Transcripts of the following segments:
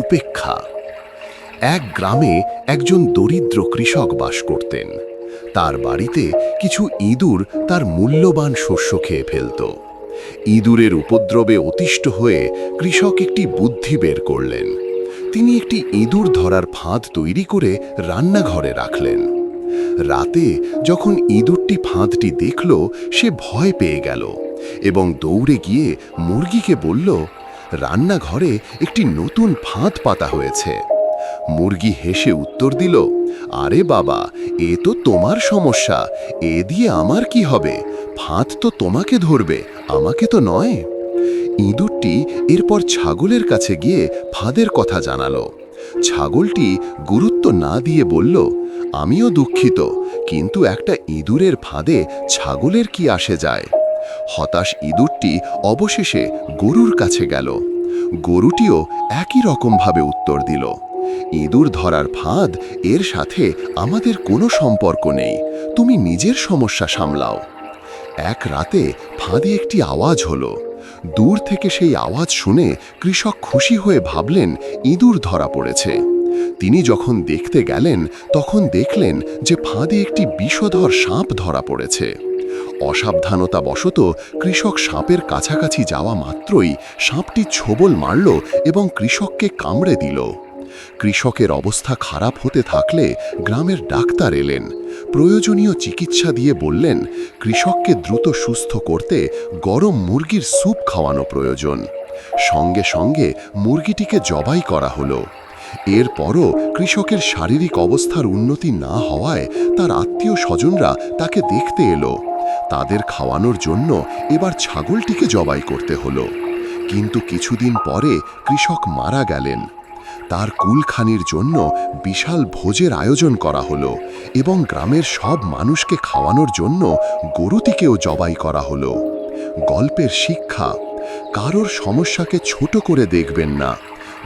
উপেক্ষা। এক গ্রামে একজন দরিদ্র কৃষক বাস করতেন। তার বাড়িতে কিছু ইঁদুর তার মূল্যবান শস্য খেয়ে ফেলত। ইঁদুরের উপদ্রবে অতিষ্ঠ হয়ে কৃষক একটি বুদ্ধি বের করলেন। তিনি একটি ইঁদুর ধরার ফাঁদ তৈরি করে রান্নাঘরে রাখলেন। রাতে যখন ইঁদুরটি ফাঁদটি দেখল, সে ভয় পেয়ে গেল এবং দৌড়ে গিয়ে মুরগিকে বলল, রান্নাঘরে একটি নতুন ফাঁদ পাতা হয়েছে। মুরগি হেসে উত্তর দিল, আরে বাবা, এ তো তোমার সমস্যা, এ দিয়ে আমার কি হবে? ফাঁদ তো তোমাকে ধরবে, আমাকে তো নয়। ইঁদুরটি এরপর ছাগলের কাছে গিয়ে ফাঁদের কথা জানালো। ছাগলটি গুরুত্ব না দিয়ে বলল, আমিও দুঃখিত, কিন্তু একটা ইঁদুরের ফাঁদে ছাগলের কি আসে যায়? হতাশ ইঁদুরটি অবশেষে গরুর কাছে গেল। গরুটিও একই রকমভাবে উত্তর দিল, ইঁদুর ধরার ফাঁদ, এর সাথে আমাদের কোনো সম্পর্ক নেই, তুমি নিজের সমস্যা সামলাও। এক রাতে ফাঁদে একটি আওয়াজ হলো। দূর থেকে সেই আওয়াজ শুনে কৃষক খুশি হয়ে ভাবলেন ইঁদুর ধরা পড়েছে। তিনি যখন দেখতে গেলেন, তখন দেখলেন যে ফাঁদে একটি বিষধর সাপ ধরা পড়েছে। অসাবধানতাবশত কৃষক সাপের কাছাকাছি যাওয়া মাত্রই সাপটি ছোবল মারল এবং কৃষককে কামড়ে দিল। কৃষকের অবস্থা খারাপ হতে থাকলে গ্রামের ডাক্তার এলেন। প্রয়োজনীয় চিকিৎসা দিয়ে বললেন, কৃষককে দ্রুত সুস্থ করতে গরম মুরগির স্যুপ খাওয়ানো প্রয়োজন। সঙ্গে সঙ্গে মুরগিটিকে জবাই করা হলো। এরপরও কৃষকের শারীরিক অবস্থার উন্নতি না হওয়ায় তার আত্মীয় স্বজনরা তাকে দেখতে এলো। তাদের খাওয়ানোর জন্য এবার ছাগলটিকে জবাই করতে হলো। কিন্তু কিছুদিন পরে কৃষক মারা গেলেন। তার কুলখানির জন্য বিশাল ভোজের আয়োজন করা হলো এবং গ্রামের সব মানুষকে খাওয়ানোর জন্য গরুটিকেও জবাই করা হলো। গল্পের শিক্ষা: কারোর সমস্যাকে ছোট করে দেখবেন না।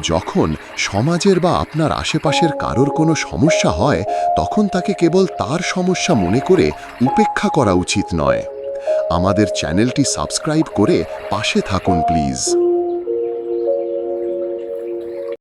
যখন সমাজের বা আপনার আশেপাশের কারোর কোনো সমস্যা হয়, তখন তাকে কেবল তার সমস্যা মনে করে উপেক্ষা করা উচিত নয়। আমাদের চ্যানেলটি সাবস্ক্রাইব করে পাশে থাকুন প্লিজ।